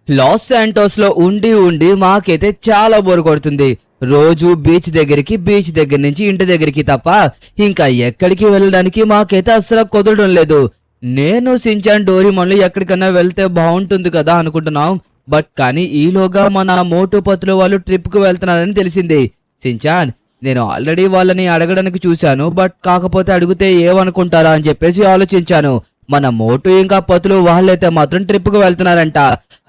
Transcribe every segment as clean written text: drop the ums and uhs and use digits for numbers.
Loss Santos లో ఉండి ఉండి మాకైతే చాలా బోర్ కొడుతుంది. రోజు బీచ్ దగ్గర నుంచి ఇంటి దగ్గరికి తప్ప ఇంకా ఎక్కడికి వెళ్ళడానికి మాకైతే అస్సలు కుదరడం లేదు. నేను సించాన్ డోరేమోన్లు ఎక్కడికన్నా వెళ్తే బాగుంటుంది కదా అనుకుంటున్నాం. బట్ కానీ ఈలోగా మన మోటు పతులు వాళ్ళు ట్రిప్ కు వెళ్తున్నారని తెలిసింది. సించాన్, నేను ఆల్రెడీ వాళ్ళని అడగడానికి చూశాను. బట్ కాకపోతే అడిగితే ఏమనుకుంటారా అని చెప్పేసి ఆలోచించాను. మన మోటు ఇంకా పతులు వాళ్ళైతే మాత్రం ట్రిప్ కు వెళ్తున్నారంట.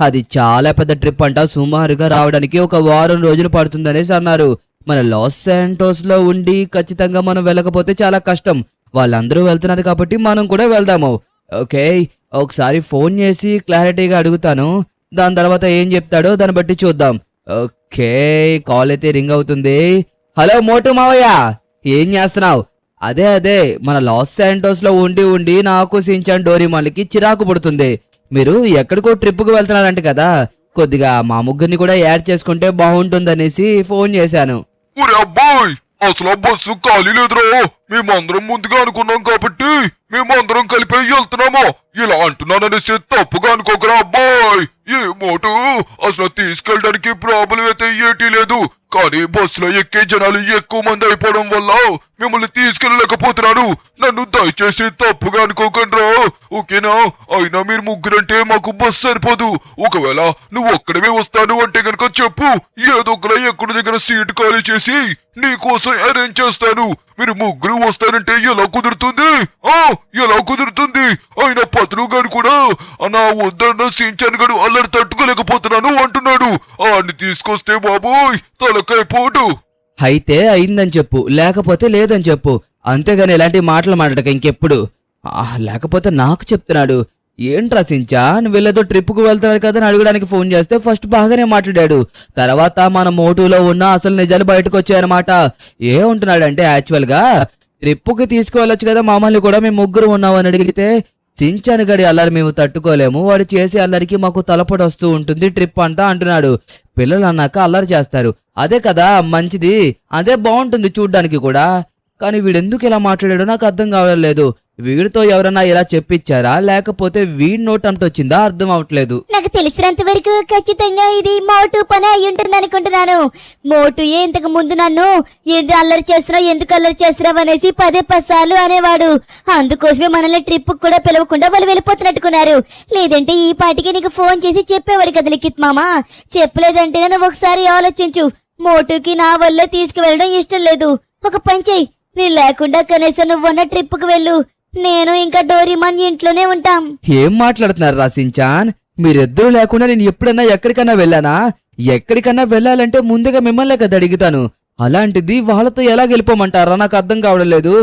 అది చాలా పెద్ద ట్రిప్ అంట. సుమారుగా రావడానికి ఒక వారం రోజులు పడుతుందనేసి అన్నారు. మన లాస్ శాంటోస్ లో ఉండి ఖచ్చితంగా మనం వెళ్ళకపోతే చాలా కష్టం. వాళ్ళందరూ వెళ్తున్నారు కాబట్టి మనం కూడా వెళ్దాము. ఓకే, ఒకసారి ఫోన్ చేసి క్లారిటీగా అడుగుతాను. దాని తర్వాత ఏం చెప్తాడో దాన్ని బట్టి చూద్దాం. ఓకే, కాల్ అయితే రింగ్ అవుతుంది. హలో మోటు మావయ్య, ఏం చేస్తున్నావు? అదే మన లాస్ శాంటోస్ లో ఉండి ఉండి నాకు సించాన్ డోరేమోన్లకి చిరాకు పుడుతుంది. మీరు ఎక్కడికో ట్రిప్ కు వెళ్తున్నారంట కదా, కొద్దిగా మా ముగ్గురిని కూడా యాడ్ చేసుకుంటే బాగుంటుందనేసి ఫోన్ చేశాను. అసలు బస్సు ఖాళీ లేదురా. మేమందరం ముందుగా అనుకున్నాం కాబట్టి మేమందరం కలిపి వెళ్తున్నాము. ఇలా అంటున్నాననేసి తప్పుగా అనుకోకరా అబ్బాయ్. ఏ మోటు, అసలు తీసుకెళ్ళడానికి ప్రాబ్లం అయితే ఏటీ లేదు. కానీ బస్సులో ఎక్కే జనాలు ఎక్కువ మంది అయిపోవడం వల్ల మిమ్మల్ని తీసుకెళ్ళలేకపోతున్నాను. నన్ను దయచేసి తప్పుగా అనుకోకండి రా, ఓకేనా? అయినా మీరు ముగ్గురంటే మాకు బస్సు సరిపోదు. ఒకవేళ నువ్వు ఒక్కడవే వస్తాను అంటే గనక చెప్పు, ఏదో ఒకలా ఎక్కడి దగ్గర సీట్ ఖాళీ చేసి నీకోసం అరేంజ్ చేస్తాను. మీరు ముగ్గురు వస్తానంటే ఎలా కుదురుతుంది? ఎలా కుదురుతుంది? ఆయన పతులు గారు కూడా నా వద్దన్న సించాన్ గడు అల్లరి తట్టుకోలేకపోతున్నాను అంటున్నాడు. ఆడిని తీసుకొస్తే బాబోయ్ తలకాయ పోటు. అయితే అయిందని చెప్పు, లేకపోతే లేదని చెప్పు. అంతేగాని ఇలాంటి మాటలు మాట్లాడక ఇంకెప్పుడు. లేకపోతే నాకు చెప్తున్నాడు. ఏంట్రా సించాన్, వీళ్ళతో ట్రిప్ కు వెళ్తున్నారు కదా అని అడగడానికి ఫోన్ చేస్తే ఫస్ట్ బాగానే మాట్లాడాడు. తర్వాత మన మోటులో ఉన్న అసలు నిజాలు బయటకు వచ్చాయన్నమాట. ఏమంటున్నాడంటే యాక్చువల్ గా ట్రిప్ కి తీసుకువెళ్ళొచ్చు కదా మమ్మల్ని కూడా, మేము ముగ్గురు ఉన్నామని అడిగితే సించాన్ గడి అల్లరి మేము తట్టుకోలేము, వాడు చేసే అల్లరికి మాకు తలపడి వస్తూ ఉంటుంది ట్రిప్ అంటున్నాడు. పిల్లలు అన్నాక అల్లరి చేస్తారు, అదే కదా మంచిది, అదే బాగుంటుంది చూడ్డానికి కూడా. కానీ వీడెందుకు ఇలా మాట్లాడాడో నాకు అర్థం కావట్లేదు. వీడితో ఎవరన్నా ఇలా చెప్పించారా లేకపోతే వీడి నోట్ అంటొచ్చిందా అర్థం అవట్లేదు. నాకు తెలిసినంత వరకు ఖచ్చితంగా ఇది మోటు పని అయి ఉంటుంది అనుకుంటున్నాను. మోటు ఇంతకు ముందు నన్ను ఎందుకు అల్లరి చేస్తున్నావు అనేసి 10 సార్లు అనేవాడు. అందుకోసమే మనల్ని ట్రిప్ కూడా పిలవకుండా వాళ్ళు వెళ్ళిపోతున్నట్టుకున్నారు. లేదంటే ఈ పాటికి నీకు ఫోన్ చేసి చెప్పేవాడు కదా లిఖిత్ మామ. చెప్పలేదంటే నువ్వు ఒకసారి ఆలోచించు. మోటుకి నా వల్ల తీసుకువెళ్ళడం ఇష్టం లేదు. ఒక పని చెయ్యి, నేను లేకుండా కనీసం నువ్వున్న ట్రిప్ కు వెళ్ళు. నేను ఇంకా డోరేమోన్ ఇంట్లోనే ఉంటాం. ఏం మాట్లాడుతున్నారు రా సించాన్? మీరిద్దరూ లేకుండా నేను ఎప్పుడన్నా ఎక్కడికన్నా వెళ్ళానా? ఎక్కడికన్నా వెళ్ళాలంటే ముందుగా మిమ్మల్నే కదా అడుగుతాను. అలాంటిది వాళ్ళతో ఎలా గెలిపోమంటారా? నాకు అర్థం కావడం లేదు.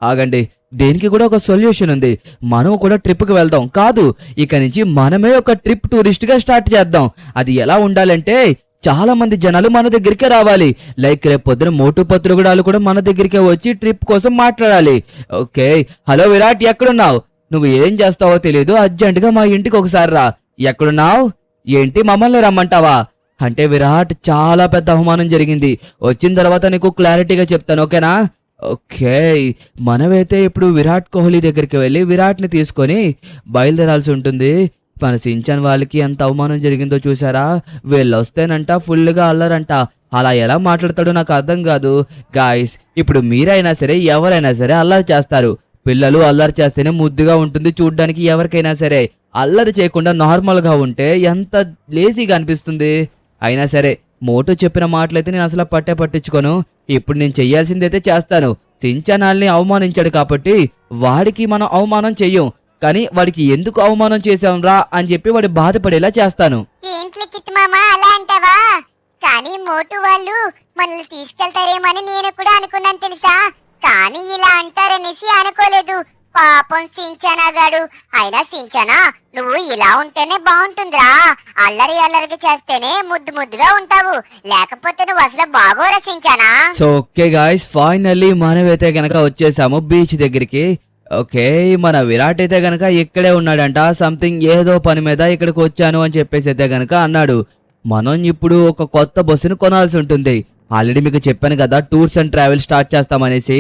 ఆగండి, దేనికి కూడా ఒక సొల్యూషన్ ఉంది. మనం కూడా ట్రిప్ కి వెళ్దాం. కాదు, ఇక నుంచి మనమే ఒక ట్రిప్ టూరిస్ట్ గా స్టార్ట్ చేద్దాం. అది ఎలా ఉండాలంటే చాలా మంది జనాలు మన దగ్గరికే రావాలి. లైక్ రేపు పొద్దున మోటు పత్రుగుడాలు కూడా మన దగ్గరికే వచ్చి ట్రిప్ కోసం మాట్లాడాలి. ఓకే, హలో విరాట్, ఎక్కడున్నావు? నువ్వు ఏం చేస్తావో తెలియదు, అర్జెంట్ గా మా ఇంటికి ఒకసారి రా. ఎక్కడున్నావు? ఏంటి మమ్మల్ని రమ్మంటావా? అంటే విరాట్, చాలా పెద్ద అవమానం జరిగింది. వచ్చిన తర్వాత నీకు క్లారిటీగా చెప్తాను, ఓకేనా? ఓకే, మనమైతే ఇప్పుడు విరాట్ కోహ్లీ దగ్గరికి వెళ్ళి విరాట్ ని తీసుకొని బయలుదేరాల్సి ఉంటుంది. మన సించాన్ వాళ్ళకి ఎంత అవమానం జరిగిందో చూసారా? వీళ్ళు వస్తేనంట ఫుల్గా అల్లరంట. అలా ఎలా మాట్లాడతాడో నాకు అర్థం కాదు. గాయస్, ఇప్పుడు మీరైనా సరే ఎవరైనా సరే అల్లరి చేస్తారు. పిల్లలు అల్లరి చేస్తేనే ముద్దుగా ఉంటుంది చూడ్డానికి. ఎవరికైనా సరే అల్లరి చేయకుండా నార్మల్ గా ఉంటే ఎంత లేజీగా అనిపిస్తుంది. అయినా సరే మోటు చెప్పిన మాటలైతే నేను అసలు పట్టించుకోను. ఇప్పుడు నేను చెయ్యాల్సిందైతే చేస్తాను. సించాన్ వాళ్ళని అవమానించాడు కాబట్టి వాడికి మనం అవమానం చెయ్యం. కానీ వాడికి ఎందుకు అవమానం చేశాం రా అని చెప్పి వాడు బాధపడేలా చేస్తాను. ఏంటి లిఖిత్ మామ అలా అంటావా? కానీ మోటు వాళ్ళు మనల్ని తీసుకెళ్తారేమని నేను కూడా అనుకున్నాను తెలుసా. కానీ ఇలా అంటారనేసి అనుకోలేదు. పాపం సించానా గాడు. అయినా సించానా, నువ్వు ఇలా ఉంటేనే బాగుంటుందిరా. అల్లరికి చేస్తేనే ముద్దుగా ఉంటావు, లేకపోతే నువ్వు అసలు బాగోరా సించానా. సో ఓకే గాయ్స్, ఫైనల్లీ మనమైతే గనక వచ్చేసాము బీచ్ దగ్గరికి. ఓకే, మన విరాట్ అయితే గనక ఇక్కడే ఉన్నాడంట. సంథింగ్ ఏదో పని మీద ఇక్కడికి వచ్చాను అని చెప్పేసి అయితే గనక అన్నాడు. మనం ఇప్పుడు ఒక కొత్త బస్సును కొనాల్సి ఉంటుంది. ఆల్రెడీ మీకు చెప్పాను కదా టూర్స్ అండ్ ట్రావెల్ స్టార్ట్ చేస్తామనేసి.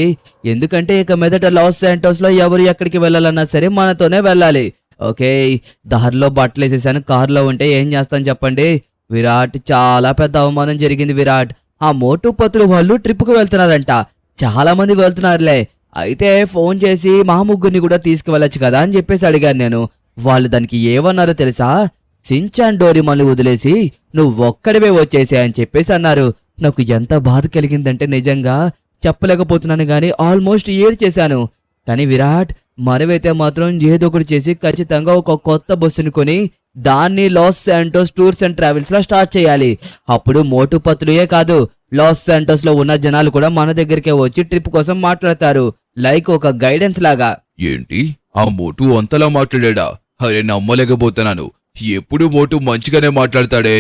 ఎందుకంటే ఇక మీదట లాస్ శాంటోస్ లో ఎవరు ఎక్కడికి వెళ్ళాలన్నా సరే మనతోనే వెళ్ళాలి. ఓకే, దారిలో బట్టలు వేసేసాను, కారులో ఉంటే ఏం చేస్తాను చెప్పండి. విరాట్, చాలా పెద్ద అవమానం జరిగింది విరాట్. ఆ మోటు పతులు వాళ్ళు ట్రిప్కు వెళ్తున్నారంట. చాలా మంది వెళ్తున్నారులే. అయితే ఫోన్ చేసి మా ముగ్గురిని కూడా తీసుకువెళ్ళొచ్చు కదా అని చెప్పేసి అడిగాను నేను. వాళ్ళు దానికి ఏమన్నారో తెలుసా? సించాన్ డోరేమాన్ని వదిలేసి నువ్వు ఒక్కడివే వచ్చేసే అని చెప్పేసి అన్నారు. నాకు ఎంత బాధ కలిగిందంటే నిజంగా చెప్పలేకపోతున్నాను గానీ ఆల్మోస్ట్ ఏడ్చేశాను. కానీ విరాట్, మనమైతే మాత్రం ఏదో ఒకటి చేసి ఖచ్చితంగా ఒక కొత్త బస్సుని కొని దాన్ని Los Santos tours and travels లా స్టార్ట్ చేయాలి. అప్పుడు మోటు పత్రులే కాదు, లాస్ శాంటోస్ లో ఉన్న జనాలు కూడా మన దగ్గరికే వచ్చి ట్రిప్ కోసం మాట్లాడతారు, లైక్ ఒక గైడెన్స్ లాగా. ఏంటి, ఆ మోటు అంతలా మాట్లాడా? అరే నమ్మలేకపోతున్నాను. ఎప్పుడు మోటు మంచిగానే మాట్లాడతాడే,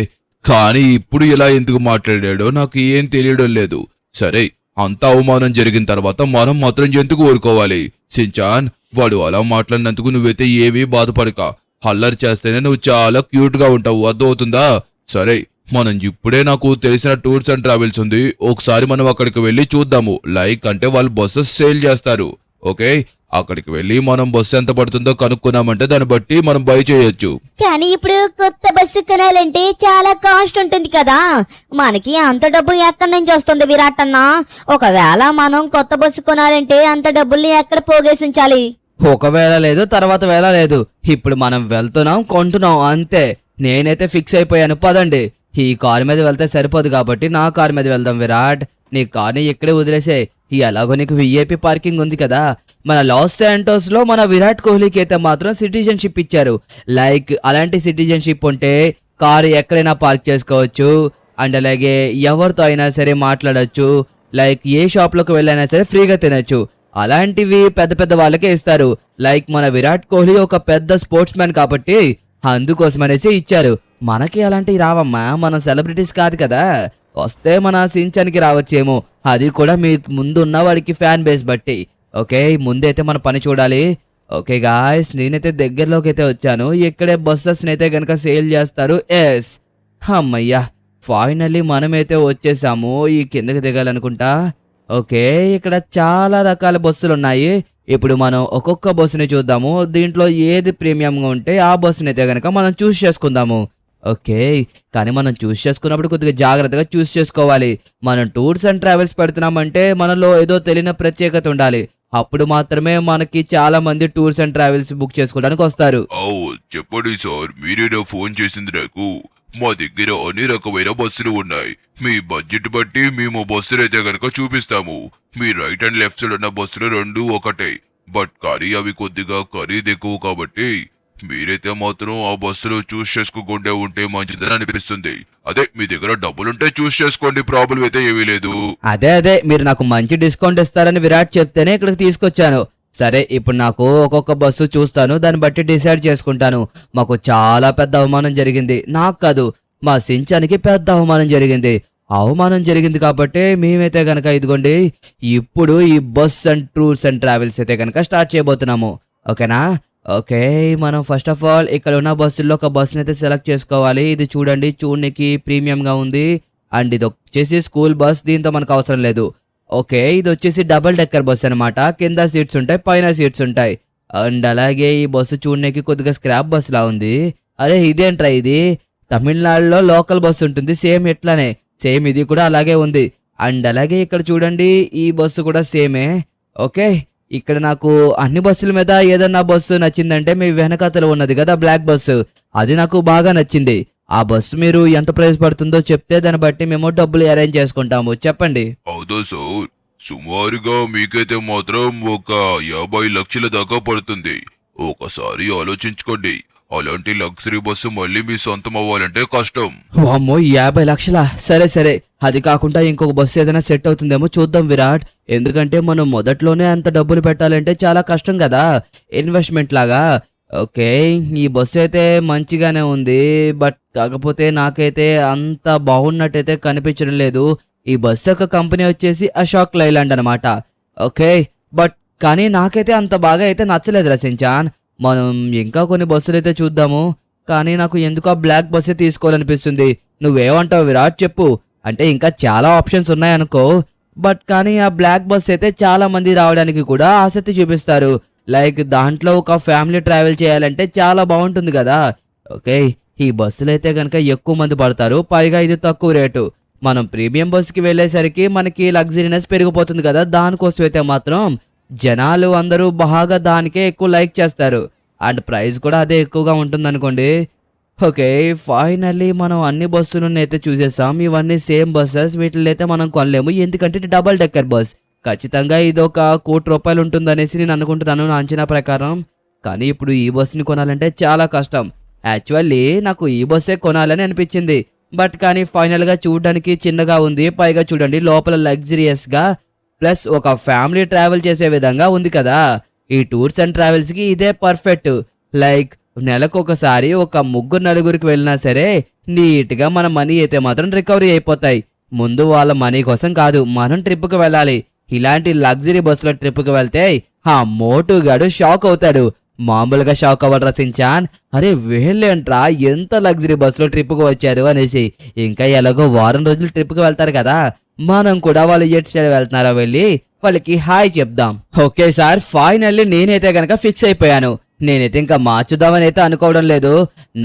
కానీ ఇప్పుడు ఇలా ఎందుకు మాట్లాడాడో నాకు ఏం తెలియడం లేదు. సరే, అంత అవమానం జరిగిన తర్వాత మనం మాత్రం ఎందుకు ఊరుకోవాలి? సించాన్, వాడు అలా మాట్లాడినందుకు నువ్వైతే ఏమీ బాధపడక. అల్లరి చేస్తేనే నువ్వు చాలా క్యూట్ గా ఉంటావు, అర్థమవుతుందా? సరే, మనం ఇప్పుడే నాకు తెలిసిన టూర్స్ అండ్ ట్రావెల్స్ ఉంది, ఒకసారి మనం అక్కడికి వెళ్ళి చూద్దాము. లైక్ అంటే వాళ్ళు బస్సెస్ సేల్ చేస్తారు. ఓకే, అక్కడికి వెళ్ళి మనం బస్సు ఎంత పడుతుందో కనుక్కున్నామంటే దాన్ని బట్టి మనం బై చేయొచ్చు. కానీ ఇప్పుడు కొత్త బస్సు కొనాలంటే చాలా కాస్ట్ ఉంటుంది కదా, మనకి అంత డబ్బు ఎక్కడి నుంచి వస్తుంది విరాట్ అన్న? ఒకవేళ మనం కొత్త బస్సు కొనాలంటే అంత డబ్బుల్ని ఎక్కడ పోగేసి ఉంచాలి? ఒకవేళ లేదు, తర్వాత వేళ లేదు. ఇప్పుడు మనం వెళ్తున్నాం, కొంటున్నాం, అంతే. నేనైతే ఫిక్స్ అయిపోయాను, పదండి. ఈ కారు మీద వెళ్తే సరిపోదు కాబట్టి నా కారు మీద వెళ్దాం విరాట్. నీ కార్ని ఇక్కడే వదిలేసే. ఎలాగో నీకు విఐపి పార్కింగ్ ఉంది కదా. మన లాస్ శాంటోస్ లో మన విరాట్ కోహ్లీకి అయితే మాత్రం సిటిజన్షిప్ ఇచ్చారు. లైక్ అలాంటి సిటిజన్షిప్ ఉంటే కారు ఎక్కడైనా పార్క్ చేసుకోవచ్చు, అండ్ అలాగే ఎవరితో అయినా సరే మాట్లాడొచ్చు, లైక్ ఏ షాప్ లోకి వెళ్ళైనా సరే ఫ్రీగా తినొచ్చు. అలాంటివి పెద్ద పెద్ద వాళ్ళకే ఇస్తారు. లైక్ మన విరాట్ కోహ్లీ ఒక పెద్ద స్పోర్ట్స్ మ్యాన్ కాబట్టి అందుకోసం అనేసి ఇచ్చారు. మనకి అలాంటివి రావమ్మా, మనం సెలబ్రిటీస్ కాదు కదా. వస్తే మన సించానికి రావచ్చేమో, అది కూడా మీకు ముందున్న వాడికి ఫ్యాన్ బేస్ బట్టి. ఓకే, ముందైతే మన పని చూడాలి. ఓకే గాయ్స్, నేనైతే దగ్గరలోకి అయితే వచ్చాను. ఇక్కడే బస్సెస్ అయితే గనక సేల్ చేస్తారు. ఎస్, అమ్మయ్యా, ఫైనల్లీ మనమైతే వచ్చేసాము. ఈ కిందకి దిగాలనుకుంటా. ఓకే, ఇక్కడ చాలా రకాల బస్సులు ఉన్నాయి. ఇప్పుడు మనం ఒక్కొక్క బస్సుని చూద్దాము. దీంట్లో ఏది ప్రీమియంగా ఉంటే ఆ బస్సుని అయితే గనక మనం చూస్ చేసుకుందాము. ఓకే, కానీ మనం చూస్ చేసుకున్నప్పుడు కొద్దిగా జాగ్రత్తగా చూస్ చేసుకోవాలి. మనం టూర్స్ అండ్ ట్రావెల్స్ పెడుతున్నామంటే మనలో ఏదో తెలియని ప్రత్యేకత ఉండాలి. అప్పుడు మాత్రమే మనకి చాలా మంది టూర్స్ అండ్ ట్రావెల్స్ బుక్ చేసుకోవడానికి వస్తారు. చెప్పండి సార్, మీరేనా ఫోన్ చేసింది నాకు? మా దగ్గర అన్ని రకమైన బస్సులు ఉన్నాయి. మీ బడ్జెట్ బట్టి మేము బస్సులు అయితే గనక చూపిస్తాము. మీ రైట్ అండ్ లెఫ్ట్ సైడ్ ఉన్న బస్సులు రెండు ఒకటే, బట్ కానీ అవి కొద్దిగా ఖరీదు ఎక్కువ కాబట్టి మీరైతే మాత్రం ఆ బస్సులు చూస్ చేసుకోకుండా ఉంటే మంచిదని అనిపిస్తుంది. అదే మీ దగ్గర డబ్బులుంటే చూస్ చేసుకోండి, ప్రాబ్లం అయితే ఏమీ లేదు. అదే మీరు నాకు మంచి డిస్కౌంట్ ఇస్తారని విరాట్ చెప్తేనే ఇక్కడికి తీసుకొచ్చాను. సరే, ఇప్పుడు నాకు ఒక్కొక్క బస్సు చూస్తాను, దాన్ని బట్టి డిసైడ్ చేసుకుంటాను. మాకు చాలా పెద్ద అవమానం జరిగింది, నాకు కాదు మా సించానికి పెద్ద అవమానం జరిగింది. అవమానం జరిగింది కాబట్టి మేమైతే గనక ఇదిగోండి ఇప్పుడు ఈ bus and tours and travels అయితే గనక స్టార్ట్ చేయబోతున్నాము. ఓకేనా? ఓకే, మనం ఫస్ట్ ఆఫ్ ఆల్ ఇక్కడ ఉన్న బస్సుల్లో ఒక బస్సుని అయితే సెలెక్ట్ చేసుకోవాలి. ఇది చూడండి, చూడనికి ప్రీమియంగా ఉంది. అండ్ ఇది వచ్చేసి స్కూల్ బస్, దీంతో మనకు అవసరం లేదు. ఓకే, ఇది వచ్చేసి డబుల్ డెక్కర్ బస్ అనమాట. కింద సీట్స్ ఉంటాయి, పైన సీట్స్ ఉంటాయి. అండ్ అలాగే ఈ బస్సు చూడడానికి కొద్దిగా స్క్రాప్ బస్ లా ఉంది. అరే ఇదేంట్రా, ఇది తమిళనాడులో లోకల్ బస్సు ఉంటుంది సేమ్ ఇట్లానే, సేమ్ ఇది కూడా అలాగే ఉంది. అండ్ అలాగే ఇక్కడ చూడండి, ఈ బస్సు కూడా సేమే. ఓకే, ఇక్కడ నాకు అన్ని బస్సుల మీద ఏదన్నా బస్సు నచ్చిందంటే మీ వెనకాతలో ఉన్నది కదా బ్లాక్ బస్సు, అది నాకు బాగా నచ్చింది. ఆ బస్సు మీరు ఎంత ప్రైస్ పడుతుందో చెప్తే దాన్ని బట్టి మేము డబ్బులు అరేంజ్ చేసుకుంటాము. చెప్పండి. అవుదా సార్, సుమారుగా మీకైతే మాత్రం ఒక 50 లక్షల దాకా పడుతుంది. ఒకసారి ఆలోచించుకోండి. అలాంటి లగ్జరీ బస్సు మళ్ళీ మీ సొంతం అవ్వాలంటే కష్టం. వామ్మో, 50 లక్షలా? సరే, అది కాకుండా ఇంకొక బస్సు ఏదైనా సెట్ అవుతుందేమో చూద్దాం విరాట్. ఎందుకంటే మనం మొదట్లోనే అంత డబ్బులు పెట్టాలంటే చాలా కష్టం కదా, ఇన్వెస్ట్మెంట్ లాగా. ఓకే, ఈ బస్సు అయితే మంచిగానే ఉంది, బట్ కాకపోతే నాకైతే అంత బాగున్నట్టయితే కనిపించడం లేదు. ఈ బస్సు యొక్క కంపెనీ వచ్చేసి అశోక్ లైలాండ్ అనమాట. ఓకే, బట్ కానీ నాకైతే అంత బాగా అయితే నచ్చలేదు సించాన్. మనం ఇంకా కొన్ని బస్సులు అయితే చూద్దాము. కానీ నాకు ఎందుకు ఆ బ్లాక్ బస్సే తీసుకోవాలనిపిస్తుంది. నువ్వేమంటావు విరాట్, చెప్పు. అంటే ఇంకా చాలా ఆప్షన్స్ ఉన్నాయనుకో, బట్ కానీ ఆ బ్లాక్ బస్ అయితే చాలా మంది రావడానికి కూడా ఆసక్తి చూపిస్తారు. లైక్ దాంట్లో ఒక ఫ్యామిలీ ట్రావెల్ చేయాలంటే చాలా బాగుంటుంది కదా. ఓకే, ఈ బస్సులో అయితే కనుక ఎక్కువ మంది పడతారు, పైగా ఇది తక్కువ రేటు. మనం ప్రీమియం బస్సుకి వెళ్ళేసరికి మనకి లగ్జరీనెస్ పెరిగిపోతుంది కదా, దానికోసం అయితే మాత్రం జనాలు అందరూ బాగా దానికే ఎక్కువ లైక్ చేస్తారు. అండ్ ప్రైస్ కూడా అదే ఎక్కువగా ఉంటుంది అనుకోండి. ఓకే, ఫైనల్లీ మనం అన్ని బస్సులను అయితే చూసేసాం. ఇవన్నీ సేమ్ బస్సెస్, వీటిలో అయితే మనం కొనలేము ఎందుకంటే ఇది డబల్ డెక్కర్ బస్. ఖచ్చితంగా ఇది ఒక ₹1,00,00,000 ఉంటుందనేసి నేను అనుకుంటున్నాను నా అంచనా ప్రకారం. కానీ ఇప్పుడు ఈ బస్సుని కొనాలంటే చాలా కష్టం. యాక్చువల్లీ నాకు ఈ బస్సే కొనాలని అనిపించింది, బట్ కానీ ఫైనల్గా చూడడానికి చిన్నగా ఉంది, పైగా చూడండి లోపల లగ్జరియస్గా ప్లస్ ఒక ఫ్యామిలీ ట్రావెల్ చేసే విధంగా ఉంది కదా. ఈ టూర్స్ అండ్ ట్రావెల్స్కి ఇదే పర్ఫెక్ట్. లైక్ నెలకొకసారి ఒక 3-4 వెళ్ళినా సరే నీట్గా మన మనీ అయితే మాత్రం రికవరీ అయిపోతాయి. ముందు వాళ్ళ మనీ కోసం కాదు, మనం ట్రిప్కి వెళ్ళాలి. ఇలాంటి లగ్జరీ బస్సులో ట్రిప్కి వెళ్తే ఆ మోటుగాడు షాక్ అవుతాడు. మామూలుగా షాక్ అవ్వడరా సించాన్, అరే వీళ్ళేంట్రా ఎంత లగ్జరీ బస్సులో ట్రిప్కి వచ్చారు అనేసి. ఇంకా ఎలాగో వారం రోజులు ట్రిప్కి వెళ్తారు కదా, మనం కూడా వాళ్ళు ఎటు సైడ్ వెళ్తున్నారో వెళ్ళి వాళ్ళకి హాయ్ చెప్దాం. ఓకే సార్, ఫైనల్లీ నేనైతే గనక ఫిక్స్ అయిపోయాను. నేనైతే ఇంకా మార్చుదామని అయితే అనుకోవడం లేదు.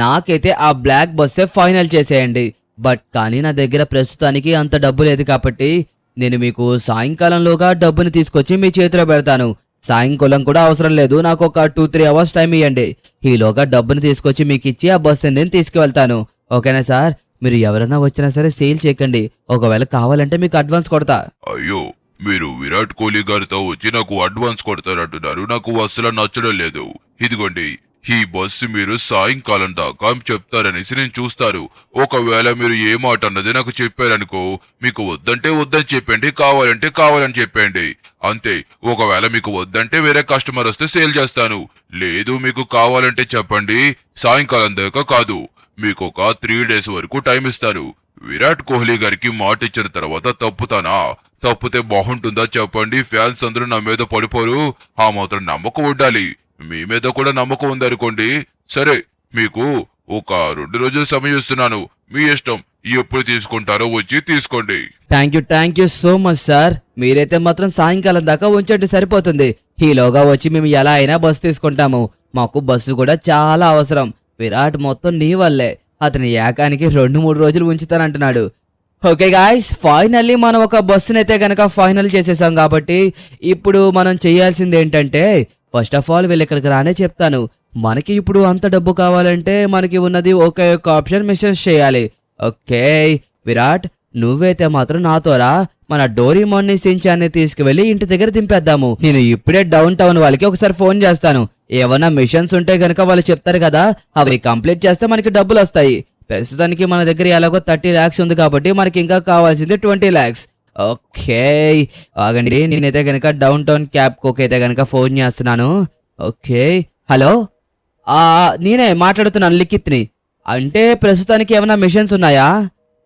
నాకైతే ఆ బ్లాక్ బస్సే ఫైనల్ చేసేయండి. బట్ కానీ నా దగ్గర ప్రస్తుతానికి అంత డబ్బు లేదు కాబట్టి నేను మీకు సాయంకాలంలోగా డబ్బుని తీసుకొచ్చి మీ చేతిలో పెడతాను. సాయంకాలం కూడా అవసరం లేదు, నాకు ఒక 2-3 అవర్స్ టైం ఇవ్వండి. ఈలోగా డబ్బుని తీసుకొచ్చి మీకు ఇచ్చి ఆ బస్సుని నేను తీసుకువెళ్తాను. ఓకేనా సార్? మీరు ఎవరైనా వచ్చినా సరే సేల్ చేయకండి, ఒకవేళ కావాలంటే మీకు అడ్వాన్స్ కొడతా. అయ్యో, మీరు విరాట్ కోహ్లీ గారితో వచ్చి నాకు అడ్వాన్స్ కొడతారంటున్నారు. నాకు అసలు నచ్చడం లేదు. ఇదిగోండి, ఈ బస్సు మీరు సాయంకాలం దాకా చెప్తారనేసి నేను చూస్తారు. ఒకవేళ మీరు ఏ మాట అన్నది నాకు చెప్పారనుకో, మీకు వద్దంటే వద్దని చెప్పండి, కావాలంటే కావాలని చెప్పండి, అంతే. ఒకవేళ మీకు వద్దంటే వేరే కస్టమర్ వస్తే సేల్ చేస్తాను. లేదు మీకు కావాలంటే చెప్పండి. సాయంకాలం దాకా కాదు, మీకు ఒక 3 days వరకు టైం ఇస్తాను. విరాట్ కోహ్లీ గారికి మాట ఇచ్చిన తర్వాత తప్పుతానా? తప్పితే బాగుంటుందా చెప్పండి? ఫ్యాన్స్ అందరూ నా మీద పడిపోరు. ఆ మాత్రం నమ్మకం ఉండాలి. మీ మీద కూడా నమ్మకం ఉందనుకోండి. సరే, మీకు ఒక 2 రోజులు సమయం ఇస్తున్నాను, మీ ఇష్టం. ఎప్పుడు తీసుకుంటారో వచ్చి తీసుకోండి. Thank you so much sir. మీరైతే మాత్రం సాయంకాలం దాకా ఉంచండి, సరిపోతుంది. ఈలోగా వచ్చి మేము ఎలా అయినా బస్సు తీసుకుంటాము. మాకు బస్సు కూడా చాలా అవసరం. విరాట్ మొత్తం నీ వల్లే, అతని ఏకానికి 2-3 రోజులు ఉంచుతానంటున్నాడు. ఓకే గాయ్స్, ఫైనల్లీ మనం ఒక బస్సునైతే గనక ఫైనల్ చేసేసాం కాబట్టి ఇప్పుడు మనం చేయాల్సింది ఏంటంటే, ఫస్ట్ ఆఫ్ ఆల్ వీళ్ళు ఇక్కడికి రానే చెప్తాను. మనకి ఇప్పుడు అంత డబ్బు కావాలంటే మనకి ఉన్నది ఒకే ఒక ఆప్షన్, మిషన్స్ చేయాలి. ఓకే విరాట్, నువ్వైతే మాత్రం నాతోరా మన డోరీమోన్ని సించాన్ని తీసుకువెళ్ళి ఇంటి దగ్గర దింపేద్దాము. నేను ఇప్పుడే డౌన్ టౌన్ వాళ్ళకి ఒకసారి ఫోన్ చేస్తాను. ఏమన్నా మిషన్స్ ఉంటే గనక వాళ్ళు చెప్తారు కదా, అవి కంప్లీట్ చేస్తే మనకి డబ్బులు వస్తాయి. ప్రస్తుతానికి మన దగ్గర ఎలాగో 30 lakhs ఉంది కాబట్టి మనకి ఇంకా కావాల్సింది 20 lakhs. ఓకే ఆగండి, నేనైతే గనక డౌన్ టౌన్ క్యాబ్ కోక్ అయితే గనక ఫోన్ చేస్తున్నాను. ఓకే హలో, నేనే మాట్లాడుతున్నాను, లిఖిత్ని. అంటే ప్రస్తుతానికి ఏమైనా మిషన్స్ ఉన్నాయా?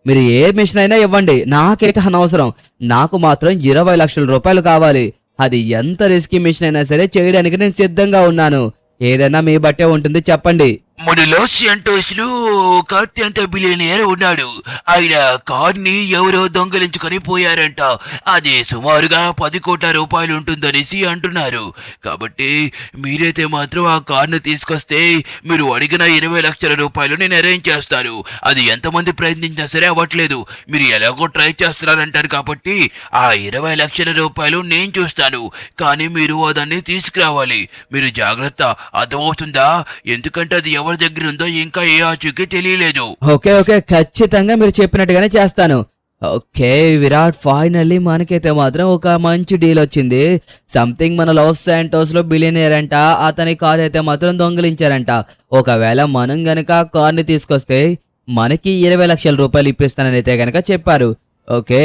మీరు ఏ మిషన్ అయినా ఇవ్వండి, నాకైతే అనవసరం. నాకు మాత్రం 20 లక్షల రూపాయలు కావాలి. అది ఎంత రిస్కీ మిషన్ అయినా సరే చేయడానికి నేను సిద్ధంగా ఉన్నాను. ఏదైనా మీ బట్టే ఉంటుంది, చెప్పండి. మన లాస్ శాంటోస్ లో ఒక అత్యంత బిలియనియర్ ఉన్నాడు. ఆయన కార్ని ఎవరో దొంగలించుకొని పోయారంట. అది సుమారుగా 10 కోట్ల రూపాయలు ఉంటుందనేసి అంటున్నారు. కాబట్టి మీరైతే మాత్రం ఆ కార్ను తీసుకొస్తే మీరు అడిగిన 20 లక్షల రూపాయలు నేను అరేంజ్ చేస్తాను. అది ఎంతమంది ప్రయత్నించినా సరే అవ్వట్లేదు. మీరు ఎలాగో ట్రై చేస్తున్నారంటారు కాబట్టి ఆ 20 లక్షల రూపాయలు నేను చూస్తాను. కానీ మీరు దాన్ని తీసుకురావాలి. మీరు జాగ్రత్త, అర్థమవుతుందా? ఎందుకంటే అది ఎవరి దగ్గర ఉందో ఇంకా ఏ ఆచూకీ తెలియలేదు. ఓకే ఖచ్చితంగా మీరు చెప్పినట్టుగానే చేస్తాను. ఓకే విరాట్, ఫైనల్లీ మనకైతే మాత్రం ఒక మంచి డీల్ వచ్చింది. సంథింగ్ మన లాస్ శాంటోస్ లో బిలియనియర్ అంట, అతని కార్ అయితే మాత్రం దొంగిలించారంట. ఒకవేళ మనం గనక కార్ని తీసుకొస్తే మనకి 20 లక్షల రూపాయలు ఇప్పిస్తానని అయితే గనక చెప్పారు. ఓకే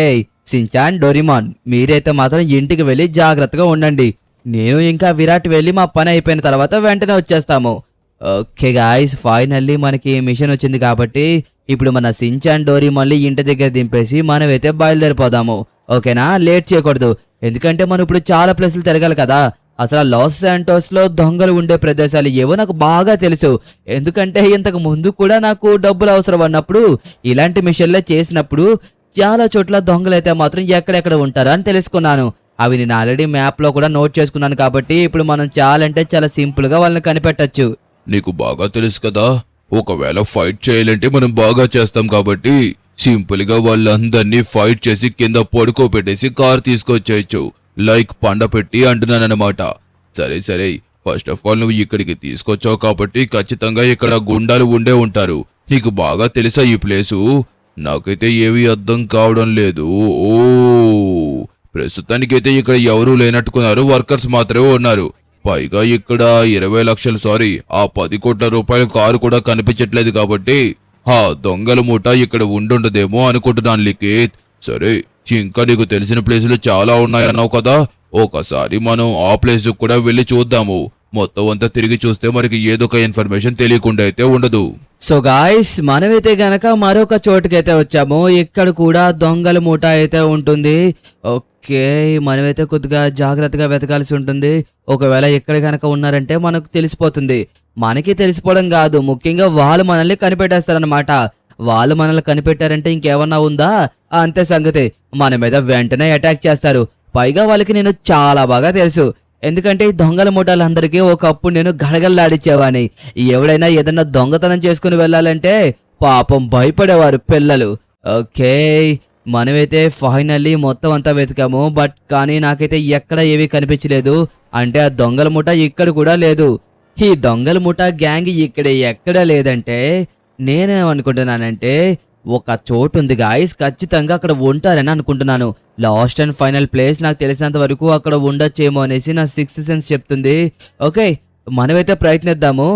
సించాన్, డోరీమాన్, మీరైతే మాత్రం ఇంటికి వెళ్ళి జాగ్రత్తగా ఉండండి. నేను ఇంకా విరాట్ వెళ్ళి మా పని అయిపోయిన తర్వాత వెంటనే వచ్చేస్తాము. ఓకే గాయ్స్, ఫైనల్లీ మనకి మిషన్ వచ్చింది కాబట్టి ఇప్పుడు మన సించాన్ డోరీమాన్ని ఇంటి దగ్గర దింపేసి మనమైతే బయలుదేరిపోదాము. ఓకేనా? లేట్ చేయకూడదు, ఎందుకంటే మనం ఇప్పుడు చాలా ప్లేసులు తిరగాలి కదా. అసలు లాస్ శాంటోస్ లో దొంగలు ఉండే ప్రదేశాలు ఏవో నాకు బాగా తెలుసు. ఎందుకంటే ఇంతకు ముందు కూడా నాకు డబ్బులు అవసరం అన్నప్పుడు ఇలాంటి మిషన్లే చేసినప్పుడు చాలా చోట్ల దొంగలైతే మాత్రం ఎక్కడెక్కడ ఉంటారు అని తెలుసుకున్నాను. అవి నేను ఆల్రెడీ మ్యాప్ లో కూడా నోట్ చేసుకున్నాను కాబట్టి ఇప్పుడు మనం చాలా సింపుల్ గా వాళ్ళని కనిపెట్టొచ్చు. నీకు బాగా తెలుసు కదా, ఒకవేళ ఫైట్ చేయాలంటే మనం బాగా చేస్తాం కాబట్టి సింపుల్ గా వాళ్ళందరినీ ఫైట్ చేసి కింద పడుకోబెట్టేసి కార్ తీసుకొచ్చేయచ్చు. లైక్ పండపెట్టి అంటున్నానన్నమాట. సరే సరే, ఫస్ట్ ఆఫ్ ఆల్ నువ్వు ఇక్కడికి తీసుకొచ్చావు కాబట్టి ఖచ్చితంగా ఇక్కడ గుండాలు ఉండే ఉంటారు. నీకు బాగా తెలుసా ఈ ప్లేసు? నాకైతే ఏమీ అర్థం కావడం లేదు. ఓ, ప్రస్తుతానికైతే ఇక్కడ ఎవరూ లేనట్టుకున్నారు, వర్కర్స్ మాత్రమే ఉన్నారు. పైగా ఇక్కడ 20 లక్షలు ఆ 10 కోట్ల రూపాయల కారు కూడా కనిపించట్లేదు కాబట్టి ఆ దొంగల మూట ఇక్కడ ఉండుండదేమో అనుకుంటున్నాను లిఖిత్. సరే, ఇంకా నీకు తెలిసిన ప్లేసులు చాలా ఉన్నాయన్నావు కదా, ఒకసారి మనం ఆ ప్లేస్ కూడా వెళ్ళి చూద్దాము. మొత్తం అంతా తిరిగి చూస్తే మనకి ఏదో ఒక ఇన్ఫర్మేషన్ తెలియకుండా అయితే ఉండదు. సో గాయ్స్, మనమైతే గనక మరొక చోటుకైతే వచ్చాము. ఇక్కడ కూడా దొంగల మూట అయితే ఉంటుంది. ఓకే, మనమైతే కొద్దిగా జాగ్రత్తగా వెతకాల్సి ఉంటుంది. ఒకవేళ ఎక్కడ గనక ఉన్నారంటే మనకు తెలిసిపోతుంది. మనకి తెలిసిపోవడం కాదు, ముఖ్యంగా వాళ్ళు మనల్ని కనిపెట్టేస్తారనమాట. వాళ్ళు మనల్ని కనిపెట్టారంటే ఇంకేమన్నా ఉందా, అంతే సంగతి. మన మీద వెంటనే అటాక్ చేస్తారు. పైగా వాళ్ళకి నేను చాలా బాగా తెలుసు. ఎందుకంటే ఈ దొంగల మూటలందరికీ ఒకప్పుడు నేను గడగల్లాడిచ్చేవాని. ఎవడైనా ఏదన్నా దొంగతనం చేసుకుని వెళ్ళాలంటే పాపం భయపడేవారు పిల్లలు. ఓకే, మనమైతే ఫైనల్లీ మొత్తం అంతా వెతికాము. బట్ కానీ నాకైతే ఎక్కడ ఏమీ కనిపించలేదు. అంటే ఆ దొంగల మూట ఇక్కడ కూడా లేదు. ఈ దొంగల మూట గ్యాంగ్ ఇక్కడ ఎక్కడ లేదంటే నేనేమనుకుంటున్నానంటే ఒక చోటు ఉంది గాయస్, ఖచ్చితంగా అక్కడ ఉంటారని అనుకుంటున్నాను. లాస్ట్ అండ్ ఫైనల్ ప్లేస్ నాకు తెలిసినంత వరకు అక్కడ ఉండొచ్చేమో అనేసి నా సిక్స్త్ సెన్స్ చెప్తుంది. ఓకే, మనమైతే ప్రయత్నిద్దాము,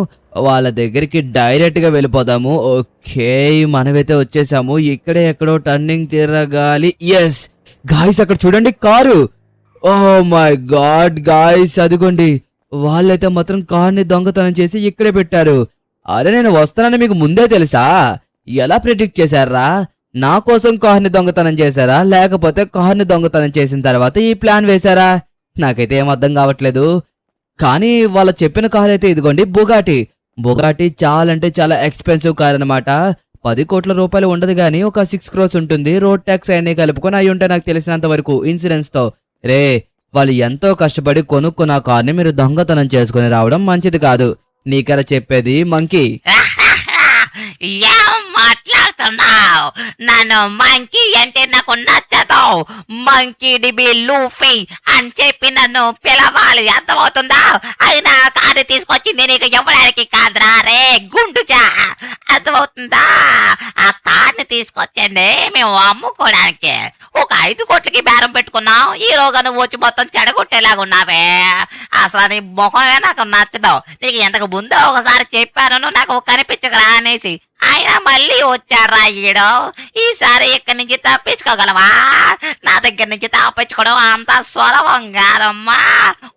వాళ్ళ దగ్గరికి డైరెక్ట్ గా వెళ్ళిపోదాము. ఓకే, మనమైతే వచ్చేసాము. ఇక్కడే ఎక్కడో టర్నింగ్ తిరగాలి. ఎస్ గాయస్, అక్కడ చూడండి car. Oh my god guys, అదిగోండి వాళ్ళైతే మాత్రం కార్ని దొంగతనం చేసి ఇక్కడే పెట్టారు. అరే, నేను వస్తానని మీకు ముందే తెలుసా? ఎలా ప్రిడిక్ట్ చేశారా? నా కోసం కార్ని దొంగతనం చేశారా, లేకపోతే కార్ని దొంగతనం చేసిన తర్వాత ఈ ప్లాన్ వేశారా? నాకైతే ఏం అర్థం కావట్లేదు. కానీ వాళ్ళు చెప్పిన కార్ అయితే ఇదిగోండి, బుగాటి చాలా ఎక్స్పెన్సివ్ కార్ అనమాట. 10 కోట్ల రూపాయలు ఉండదు కానీ ఒక 6 crores ఉంటుంది. రోడ్ ట్యాక్స్ అన్ని కలుపుకొని అయి ఉంటాయి నాకు తెలిసినంత వరకు ఇన్సూరెన్స్ తో. రే, వాళ్ళు ఎంతో కష్టపడి కొనుక్కున్న కార్ని మీరు దొంగతనం చేసుకుని రావడం మంచిది కాదు. నీకలా చెప్పేది మంకీ. ఏం మాట్లాడుతున్నావు? నన్ను మంకీ అంటే నాకు నచ్చదు. మంకీ డిబి లూఫీ అని చెప్పి నన్ను పిలవాలి, అర్థమవుతుందా? అయినా కారు తీసుకొచ్చింది నీకు ఇవ్వడానికి కాదురా రే గుండుగా, అర్థమవుతుందా? ఆ కార్ని తీసుకొచ్చింది మేము అమ్ముకోవడానికి. ఒక 5 కోట్లకి బేరం పెట్టుకున్నావు, ఈరోగా నువ్వు వచ్చి మొత్తం చెడగొట్టేలాగా ఉన్నావే. అసలు నీ ముఖమే నాకు నచ్చదు. నీకు ఎంతకు ముందో ఒకసారి చెప్పాను నాకు కనిపించకరా అనేసి, అయినా మళ్ళీ వచ్చారా ఈడు. ఈసారి ఇక్కడి నుంచి తప్పించుకోగలవా? నా దగ్గర నుంచి తప్పించుకోవడం అంత సులభం కాదమ్మా.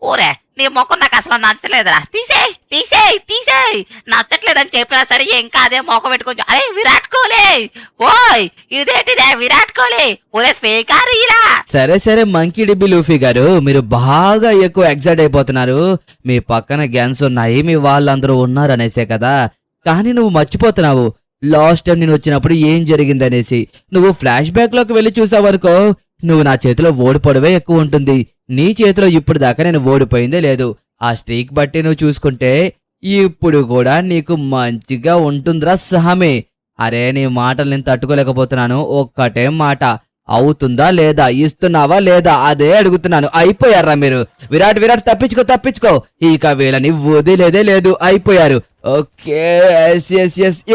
ఊరే, నీ ముఖం నాకు అసలు నచ్చలేదురా. తీసేయ్. నచ్చట్లేదని చెప్పినా సరే ఇంకా అదే ముఖం పెట్టుకోవచ్చు. అరే విరాట్ కోహ్లీ, ఓయ్ ఇదేంటిదే విరాట్ కోహ్లీ, ఒరే ఫేకారు ఇలా. సరే మంకీ డిబ్బి లూఫీ గారు, మీరు బాగా ఎక్కువ ఎగ్జైట్ అయిపోతున్నారు. మీ పక్కన గ్యాన్స్ ఉన్నాయి, మీ వాళ్ళందరూ ఉన్నారు అనేసే కదా. కానీ నువ్వు మర్చిపోతున్నావు లాస్ట్ టైం నేను వచ్చినప్పుడు ఏం జరిగిందనేసి. నువ్వు ఫ్లాష్ బ్యాక్ లోకి వెళ్ళి చూసావనుకో, నువ్వు నా చేతిలో ఓడిపోవడమే ఎక్కువ ఉంటుంది. నీ చేతిలో ఇప్పుడు దాకా నేను ఓడిపోయిందే లేదు. ఆ స్ట్రీక్ బట్టి నువ్వు చూసుకుంటే ఇప్పుడు కూడా నీకు మంచిగా ఉంటుందిరా సహమే. అరే, నీ మాటలు నేను తట్టుకోలేకపోతున్నాను. ఒక్కటే మాట, అవుతుందా లేదా, ఇస్తున్నావా లేదా, అదే అడుగుతున్నాను. అయిపోయారా మీరు? విరాట్ తప్పించుకో. ఇక వీళ్ళని వదిలేదే లేదు, అయిపోయారు. ఓకే,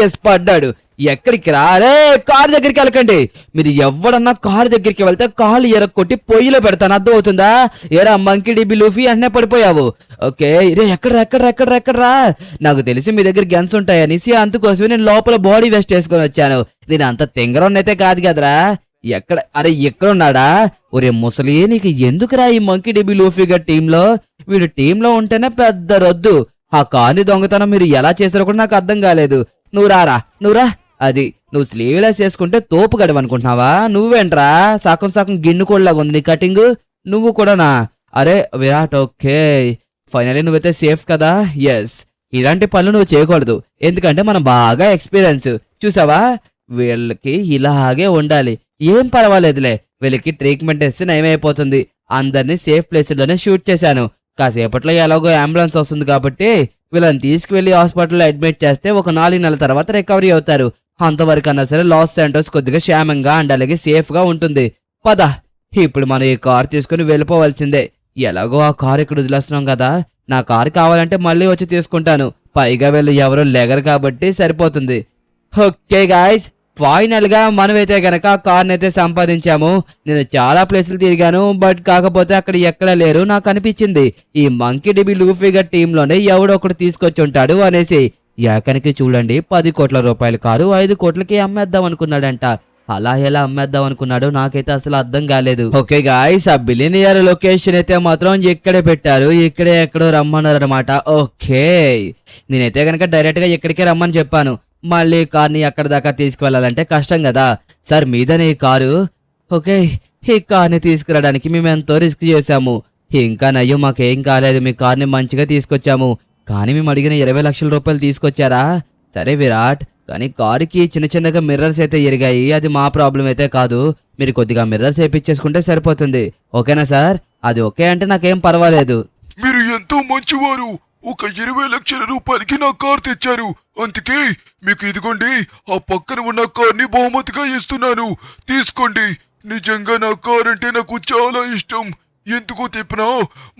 ఎస్ పడ్డాడు. ఎక్కడికి రా? అరే, కారు దగ్గరికి వెళ్ళకండి. మీరు ఎవడన్నా కారు దగ్గరికి వెళ్తే కాళ్ళు ఎరక్కొట్టి పొయ్యిలో పెడతాను, అర్థం అవుతుందా? ఏరా మంకీ డిబి లూఫీ అన్నే పడిపోయావు. ఓకే, రే ఎక్కడ్రా? నాకు తెలిసి మీ దగ్గర గన్స్ ఉంటాయనేసి అందుకోసమే నేను లోపల బాడీ వేస్ట్ చేసుకొని వచ్చాను. నేను అంత తెంగరన్నైతే కాదు కదరా. ఎక్కడున్నాడా? ఒరే ముసలి, నీకు ఎందుకురా ఈ మంకీ డిబి లూఫీ గారి టీంలో? వీడు టీంలో ఉంటేనే పెద్ద రొద్దు. ఆ కార్ని దొంగతనం మీరు ఎలా చేశారో కూడా నాకు అర్థం కాలేదు. నువ్వు రా. అది నువ్వు స్లీవ్లెస్ చేసుకుంటే తోపు గడవనుకుంటున్నావా? నువ్వేంట్రా సగం గిన్నుకోళ్ళగా ఉంది నీ కటింగ్. నువ్వు కూడానా? అరే విరాట్, ఓకే ఫైనలీ నువ్వైతే సేఫ్ కదా. ఎస్, ఇలాంటి పనులు నువ్వు చేయకూడదు, ఎందుకంటే మనం బాగా ఎక్స్పీరియన్స్. చూసావా, వీళ్ళకి ఇలాగే ఉండాలి. ఏం పర్వాలేదులే, వీళ్ళకి ట్రీట్మెంట్ ఇస్తే నయమైపోతుంది. అందరినీ సేఫ్ ప్లేసుల్లోనే షూట్ చేశాను. కాసేపట్లో ఎలాగో అంబులెన్స్ వస్తుంది కాబట్టి వీళ్ళని తీసుకువెళ్లి హాస్పిటల్లో అడ్మిట్ చేస్తే ఒక 4 నెలల తర్వాత రికవరీ అవుతారు. అంతవరకన్నా సరే లాస్ శాంటోస్ కొద్దిగా క్షేమంగా అండ్ అలాగే సేఫ్ గా ఉంటుంది. పద, ఇప్పుడు మనం ఈ కార్ తీసుకుని వెళ్ళిపోవాల్సిందే. ఎలాగో ఆ కార్ ఇక్కడ వదిలేస్తున్నాం కదా, నా కార్ కావాలంటే మళ్ళీ వచ్చి తీసుకుంటాను. పైగా వీళ్ళు ఎవరో లెగరు కాబట్టి సరిపోతుంది. ఓకే గాయ్స్, ఫైనల్ గా మనమైతే గనక ఆ కార్ని అయితే సంపాదించాము. నేను చాలా ప్లేసులు తిరిగాను, బట్ కాకపోతే అక్కడ ఎక్కడా లేరు. నాకు అనిపించింది ఈ మంకీ డిబి లూఫీ గా టీమ్ లోనే ఎవడో ఒకటి తీసుకొచ్చి ఉంటాడు అనేసి. ఏకనికి చూడండి, 10 కోట్ల రూపాయల కారు 5 కోట్లకి అమ్మేద్దాం అనుకున్నాడంట. అలా ఎలా అమ్మేద్దాం అనుకున్నాడు నాకైతే అసలు అర్థం కాలేదు. ఓకే గాయ్స్, ఆ బిలియనియర్ లొకేషన్ అయితే మాత్రం ఇక్కడే పెట్టారు. ఇక్కడే ఎక్కడో రమ్మన్నారు అనమాట. ఓకే, నేనైతే గనక డైరెక్ట్ గా ఇక్కడికే రమ్మని చెప్పాను. మళ్ళీ కార్ని అక్కడ దాకా తీసుకువెళ్ళాలంటే కష్టం కదా. సార్ మీదనే ఈ కారు? ఓకే, ఈ కార్ని తీసుకురావడానికి మేము ఎంతో రిస్క్ చేశాము. ఇంకా నయ్యో మాకేం కాలేదు, మీ కార్ని మంచిగా తీసుకొచ్చాము. కానీ మేము అడిగిన 20 లక్షల రూపాయలు తీసుకొచ్చారా? సరే విరాట్, కానీ కారుకి చిన్న చిన్నగా మిర్రర్స్ అయితే ఎరిగాయి. అది మా ప్రాబ్లం అయితే కాదు. మీరు కొద్దిగా మిర్రర్స్ వేయించేసుకుంటే సరిపోతుంది. ఓకేనా సార్? అది ఓకే అంటే నాకేం పర్వాలేదు. మీరు ఎంతో మంచివారు. ఒక 20 లక్షల రూపాయలకి నా కార్ తెచ్చారు. అందుకే మీకు ఇదిగోండి, ఆ పక్కన ఉన్న కార్ని బహుమతిగా ఇస్తున్నాను. తీసుకోండి. నిజంగా నా కార్ అంటే నాకు చాలా ఇష్టం. ఎందుకో చెప్పినా,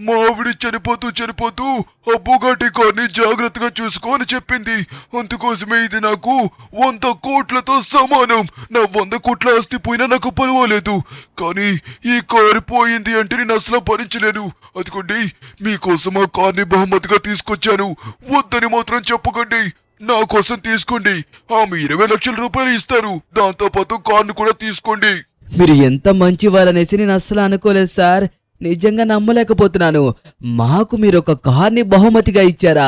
మా ఆవిడ చనిపోతూ ఆ బుగాటి కార్ని జాగ్రత్తగా చూసుకో అని చెప్పింది. అందుకోసమే ఇది నాకు 100 కోట్లతో సమానం. నా 100 కోట్ల ఆస్తి పోయినా నాకు పర్వాలేదు, కానీ ఈ కారు పోయింది అంటే నేను అసలు భరించలేను. అదిగోండి, మీకోసం ఆ కార్ని బహుమతిగా తీసుకొచ్చాను. వద్దని మాత్రం చెప్పకండి. నా కోసం తీసుకోండి. ఆమె 20 లక్షల రూపాయలు ఇస్తారు. దాంతో పాటు కార్ని కూడా తీసుకోండి. మీరు ఎంత మంచివారనేసి నేను అస్సలు అనుకోలేదు సార్. నిజంగా నమ్మలేకపోతున్నాను. మాకు మీరు ఒక కార్ని బహుమతిగా ఇచ్చారా?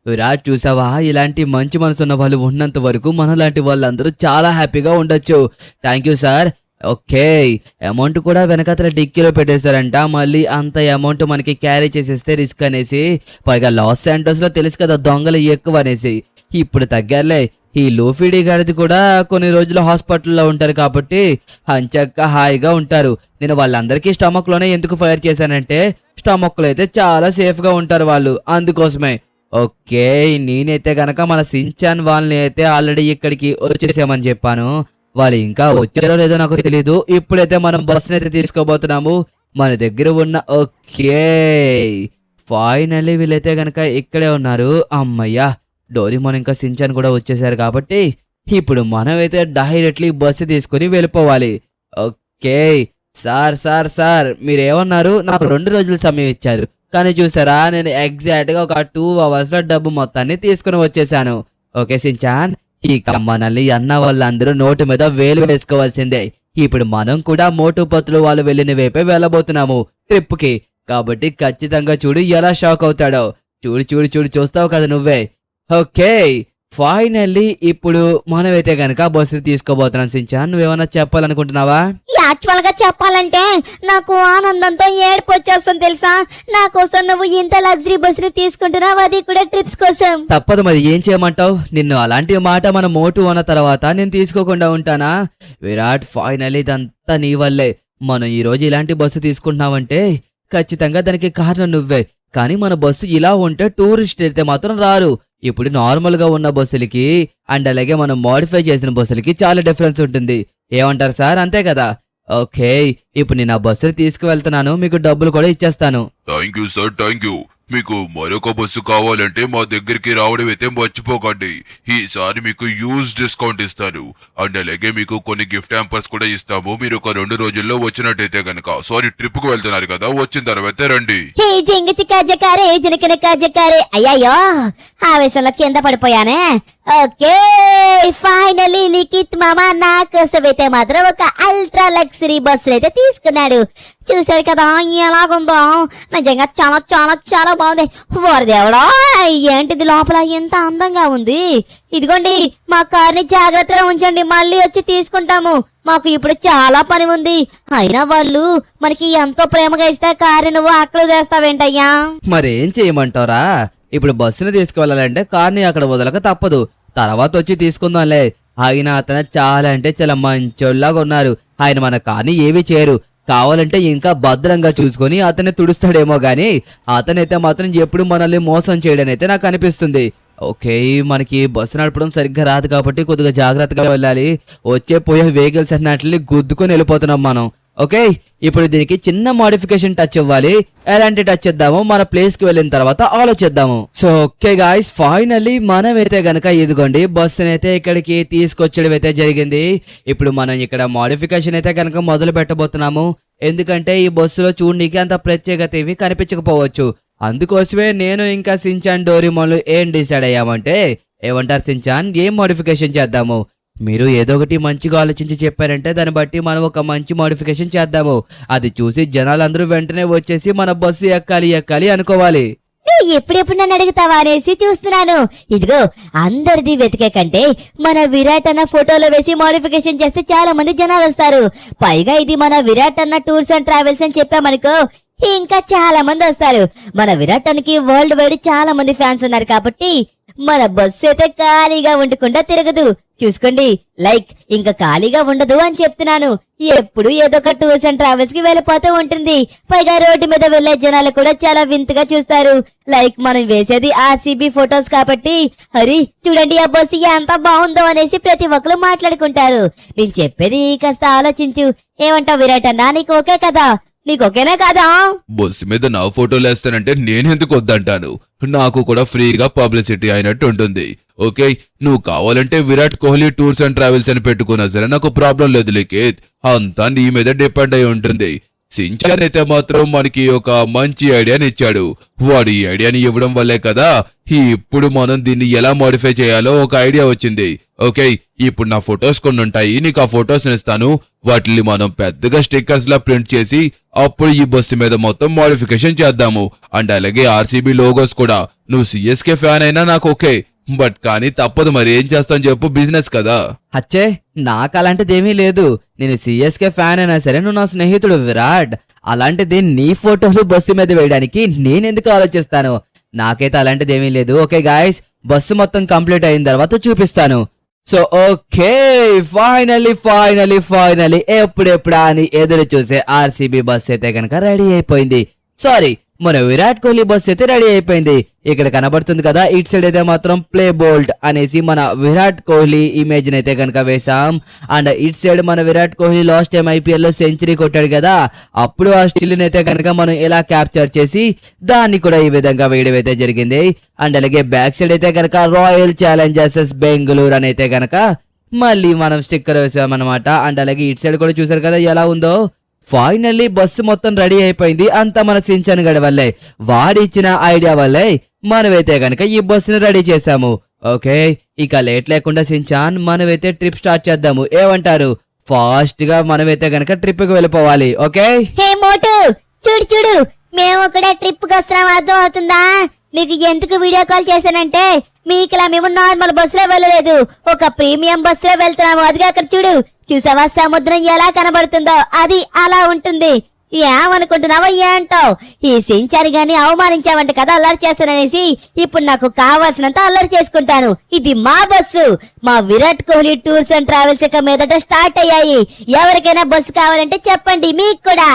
విరాట్, చూసావా, ఇలాంటి మంచి మనసున్న వాళ్ళు ఉన్నంత వరకు మనలాంటి వాళ్ళందరూ చాలా హ్యాపీగా ఉండొచ్చు. Thank you sir. Okay, amount కూడా వెనకాతల డిక్కీలో పెట్టేశారంట. మళ్ళీ అంత అమౌంట్ మనకి క్యారీ చేసేస్తే రిస్క్ అనేసి. పైగా లాస్ శాంటోస్ లో తెలుసు కదా దొంగలు ఎక్కువ అనేసి. ఇప్పుడు తగ్గారులే. ఈ లూఫీడీ గారిది కూడా కొన్ని రోజులు హాస్పిటల్లో ఉంటారు కాబట్టి అంచక్క హాయిగా ఉంటారు. నేను వాళ్ళందరికీ స్టమక్ లోనే ఎందుకు ఫైర్ చేశానంటే, స్టమక్ లో అయితే చాలా సేఫ్ గా ఉంటారు వాళ్ళు, అందుకోసమే. ఓకే, నేనైతే గనక మన సించాన్ వాళ్ళని అయితే ఆల్రెడీ ఇక్కడికి వచ్చేసామని చెప్పాను. వాళ్ళు ఇంకా వచ్చారో లేదో నాకు తెలీదు. ఇప్పుడైతే మనం బస్సుని అయితే తీసుకోబోతున్నాము మన దగ్గర ఉన్న. ఓకే, ఫైనల్లీ వీళ్ళైతే గనక ఇక్కడే ఉన్నారు. అమ్మయ్యా, డోరేమోన్ ఇంకా సించాన్ కూడా వచ్చేసారు కాబట్టి ఇప్పుడు మనమైతే డైరెక్ట్లీ బస్సు తీసుకుని వెళ్ళిపోవాలి. ఓకే సార్, సార్ సార్ మీరేమన్నారు? నాకు 2 రోజుల సమయం ఇచ్చారు, కానీ చూసారా, నేను ఎగ్జాక్ట్ గా ఒక 2 అవర్స్ లో డబ్బు మొత్తాన్ని తీసుకుని వచ్చేసాను. ఓకే సించాన్, ఇక మనల్ని అన్న వాళ్ళందరూ నోటు మీద వేలు వేసుకోవాల్సిందే. ఇప్పుడు మనం కూడా మోటు పత్తులు వాళ్ళు వెళ్ళిన వైపే వెళ్ళబోతున్నాము ట్రిప్ కి. కాబట్టి ఖచ్చితంగా చూడు ఎలా షాక్ అవుతాడో. చూడు చూడు చూడు, చూస్తావు కదా నువ్వే. ఓకే, ఫైనల్లీ ఇప్పుడు మనమైతే గనక బస్సు తీసుకోబోతున్నాం. సించాన్, నువ్వేమన్నా చెప్పాలనుకుంటున్నావా? యాక్చువల్ గా చెప్పాలంటే నాకు ఆనందంతో ఏడుపు వచ్చేస్తుంది తెలుసా. నా కోసం నువ్వు ఇంత లగ్జరీ బస్సుని తీసుకుంటున్నావు, అది కూడా ట్రిప్స్ కోసం. తప్పదు మరి, ఏం చేయమంటావు? నిన్ను అలాంటి మాట మన మోటు అన్న తర్వాత నేను తీసుకోకుండా ఉంటానా? విరాట్, ఫైనల్లీ ఇదంతా నీ వల్లే. మనం ఈ రోజు ఇలాంటి బస్సు తీసుకుంటున్నావంటే ఖచ్చితంగా దానికి కారణం నువ్వే. కానీ మన బస్సు ఇలా ఉంటే టూరిస్ట్ అయితే మాత్రం రారు. ఇప్పుడు నార్మల్ గా ఉన్న బస్సులకి అండ్ అలాగే మనం మోడిఫై చేసిన బస్సులకి చాలా డిఫరెన్స్ ఉంటుంది. ఏమంటారు సార్? అంతే కదా. ఓకే, ఇప్పుడు నేను ఆ బస్సుని తీసుకువెళ్తున్నాను, మీకు డబ్బులు కూడా ఇచ్చేస్తాను. Thank you sir, thank you. మీకు మరొక బస్సు కావాలంటే మా దగ్గరికి రావడం అయితే మర్చిపోకండి. ఈసారి మీకు యూజ్ డిస్కౌంట్ ఇస్తాను. అండ్ అలాగే మీకు కొన్ని గిఫ్ట్ హ్యాంపర్స్ కూడా ఇస్తాము. మీరు ఒక 2 రోజుల్లో వచ్చినట్టయితే గనక. సారీ, ట్రిప్ కు వెళ్తున్నారు కదా, వచ్చిన తర్వాత రండి. హే జింగిచి కాజకారే జనకన కాజకారే. అయ్యయ్యో, ఆవేశంలో కింద పడిపోయానే. ఓకే, ఫైనల్లీ లిఖిత్ మామ నా కోసమైతే మాత్రం ఒక అల్ట్రా లగ్జరీ బస్సు అయితే తీసుకున్నాడు. చూసారు కదా ఎలాగుందో, నిజంగా చాలా చాలా చాలా బాగుంది. వారి దేవుడా, ఏంటిది లోపల ఎంత అందంగా ఉంది. ఇదిగోండి, మా కార్ని జాగ్రత్తగా ఉంచండి, మళ్ళీ వచ్చి తీసుకుంటాము. మాకు ఇప్పుడు చాలా పని ఉంది. అయినా వాళ్ళు మనకి ఎంతో ప్రేమగా ఇస్తే కారు నువ్వు అక్కడ చేస్తావేంటయ్యా? మరేం చేయమంటారా? ఇప్పుడు బస్సుని తీసుకువెళ్ళాలంటే కార్ని అక్కడ వదలక తప్పదు. తర్వాత వచ్చి తీసుకుందాంలే. ఆయన అతను చాలా అంటే చాలా మంచోళ్ళలాగా ఉన్నారు. ఆయన మన కార్ని ఏమీ చేయరు. కావాలంటే ఇంకా భద్రంగా చూసుకొని అతన్ని తుడుస్తాడేమో గాని అతనైతే మాత్రం ఎప్పుడు మనల్ని మోసం చేయడనైతే నాకు అనిపిస్తుంది. ఓకే, మనకి బస్సు నడపడం సరిగ్గా రాదు కాబట్టి కొద్దిగా జాగ్రత్తగా వెళ్ళాలి. వచ్చే పోయే వెహికల్స్ అన్నిటిని గుద్దుకొని వెళ్ళిపోతున్నాం మనం. ఓకే, ఇప్పుడు దీనికి చిన్న మోడిఫికేషన్ టచ్ ఇవ్వాలి. ఎలాంటి టచ్ ఇద్దామో మన ప్లేస్ కి వెళ్ళిన తర్వాత ఆలోచిద్దాము. సో ఓకే గాయ్స్, ఫైనల్లీ మనమైతే గనక ఇదిగోండి బస్సుని అయితే ఇక్కడికి తీసుకొచ్చడం అయితే జరిగింది. ఇప్పుడు మనం ఇక్కడ మోడిఫికేషన్ అయితే గనక మొదలు పెట్టబోతున్నాము. ఎందుకంటే ఈ బస్సులో చూడడానికి అంత ప్రత్యేకత ఏవి కనిపించకపోవచ్చు. అందుకోసమే నేను ఇంకా సించాన్ డోరేమోన్లు ఏం డిసైడ్ అయ్యామంటే, ఏమంటారు సించాన్, ఏం మోడిఫికేషన్ చేద్దాము? మీరు ఏదో ఒకటి మంచిగా ఆలోచించి చెప్పారంటే దాన్ని బట్టి మనం ఒక మంచి మోడిఫికేషన్ చేద్దాము. అది చూసి జనాలందరూ వెంటనే వచ్చేసి మన బస్సు ఎక్కాలి అనుకోవాలి. నువ్వు ఎప్పుడెప్పుడు నన్ను అడుగుతావా అనేసి చూస్తున్నాను. ఇదిగో, అందరిది వెతికే కంటే మన విరాట్ అన్న ఫోటోలో వేసి మోడిఫికేషన్ చేస్తే చాలా మంది జనాలు వస్తారు. పైగా ఇది మన విరాట్ అన్న టూర్స్ అండ్ ట్రావెల్స్ అని చెప్పామనుకో, ఇంకా చాలా మంది వస్తారు. మన విరాట్ అన్నకి వరల్డ్ వైడ్ చాలా మంది ఫ్యాన్స్ ఉన్నారు కాబట్టి మన బస్సు అయితే ఖాళీగా ఉండకుండా తిరగదు. చూసుకోండి, లైక్ ఇంకా ఖాళీగా ఉండదు అని చెప్తున్నాను. ఎప్పుడు ఏదో ఒక టూర్స్ అండ్ ట్రావెల్స్ కి వెళ్ళిపోతూ ఉంటుంది. పైగా రోడ్డు మీద వెళ్లే జనాలు కూడా చాలా వింతగా చూస్తారు. లైక్ మనం వేసేది ఆర్సీబీ ఫొటోస్ కాబట్టి, అరే చూడండి ఆ బస్సు ఎంత బాగుందో అనేసి ప్రతి ఒక్కరు మాట్లాడుకుంటారు. నేను చెప్పేది కాస్త ఆలోచించు. ఏమంటావు విరాట్ అన్నా, నీకు ఓకే కదా? నీకు ఓకేనా కాదా? బస్సు మీద నా ఫోటోలు వేస్తానంటే నేనెందుకు వద్దంటాను? నాకు కూడా ఫ్రీగా పబ్లిసిటీ అయినట్టు ఉంటుంది. ఓకే, నువ్వు కావాలంటే Virat Kohli tours and travels అని పెట్టుకున్నా సరే నాకు ప్రాబ్లం లేదు లిఖిత్. అంతా నీ మీద డిపెండ్ అయి ఉంటుంది. సించాన్ అయితే మాత్రం మనకి ఒక మంచి ఐడియాని ఇచ్చాడు. వాడు ఈ ఐడియాని ఇవ్వడం వల్లే కదా ఇప్పుడు మనం దీన్ని ఎలా మోడిఫై చేయాలో ఒక ఐడియా వచ్చింది. ఓకే, ఇప్పుడు నా ఫొటోస్ కొన్ని ఉంటాయి, నీకు ఆ ఫొటోస్ ఇస్తాను. వాటిని మనం పెద్దగా స్టిక్కర్స్ లా ప్రింట్ చేసి అప్పుడు ఈ బస్సు మీద మొత్తం మోడిఫికేషన్ చేద్దాము. అండ్ అలాగే ఆర్సీబీ లోగోస్ కూడా. నువ్వు సిఎస్కే ఫ్యాన్ అయినా నాకు ఓకే, బట్ కానీ తప్పదు, మరి ఏం చేస్తాను చెప్పు, బిజినెస్ కదా. అచ్చే, నాకు అలాంటిదేమీ లేదు. నేను సిఎస్కే ఫ్యాన్ అయినా సరే నువ్వు నా స్నేహితుడు విరాట్. అలాంటిది నీ ఫోటోలు బస్సు మీద వేయడానికి నేనెందుకు ఆలోచిస్తాను? నాకైతే అలాంటిదేమీ లేదు. ఓకే గాయస్, బస్సు మొత్తం కంప్లీట్ అయిన తర్వాత చూపిస్తాను. సో ఓకే, ఫైనలీ ఎప్పుడెప్పుడా అని ఎదురు చూసే ఆర్సీబీ బస్ అయితే కనుక రెడీ అయిపోయింది. సారీ, మన విరాట్ కోహ్లీ బస్ అయితే రెడీ అయిపోయింది. ఇక్కడ కనబడుతుంది కదా, ఇట్ సైడ్ అయితే మాత్రం ప్లే బోల్డ్ అనేసి మన విరాట్ కోహ్లీ ఇమేజ్ అయితే కనుక వేసాం. అండ్ ఇట్ సైడ్ మన Virat Kohli last time IPL లో సెంచరీ కొట్టాడు కదా, అప్పుడు ఆ స్టిల్ అయితే కనుక మనం ఇలా క్యాప్చర్ చేసి దాన్ని కూడా ఈ విధంగా వేయడం అయితే జరిగింది. అండ్ అలాగే బ్యాక్ సైడ్ అయితే కనుక రాయల్ ఛాలెంజర్స్ బెంగళూరు అని అయితే కనుక మళ్ళీ మనం స్టిక్కర్ వేసామన్నమాట. అండ్ అలాగే ఇట్ సైడ్ కూడా చూసారు కదా ఎలా ఉందో. ఫైనల్లీ బస్సు మొత్తం రెడీ అయిపోయింది. అంతా మన సించాన్ గడి వల్లే, వాడిచ్చిన ఐడియా వల్లే మనమైతే కనుక ఈ బస్సును రెడీ చేసాము. ఓకే, ఇక లేట్ లేకుండా సించాన్ మనమైతే ట్రిప్ స్టార్ట్ చేద్దాము. ఏమంటారు? ఫాస్ట్ గా మనమైతే కనుక ట్రిప్ కి వెళ్ళిపోవాలి. ఓకే, హే మోటు, చూడు మేము కూడా ట్రిప్ కి వస్తున్నాం, అర్థం అవుతుందా? నీకు ఎందుకు వీడియో కాల్ చేశానంటే, మీకులా మేము నార్మల్ బస్సులో వెళ్ళలేదు, ఒక ప్రీమియం బస్సులో వెళ్తున్నాము. అదిగా అక్కడ చూసావా సముద్రం ఎలా కనబడుతుందో, అది అలా ఉంటుంది. ఏమనుకుంటున్నావో ఏంటో, ఈ సించాన్ గాని అవమానించావంట కదా అల్లరి చేస్తాననేసి, ఇప్పుడు నాకు కావాల్సినంత అల్లరి చేసుకుంటాను. ఇది మా బస్సు, మా Virat Kohli tours and travels ఇక మీదట స్టార్ట్ అయ్యాయి. ఎవరికైనా బస్సు కావాలంటే చెప్పండి, మీకు కూడా.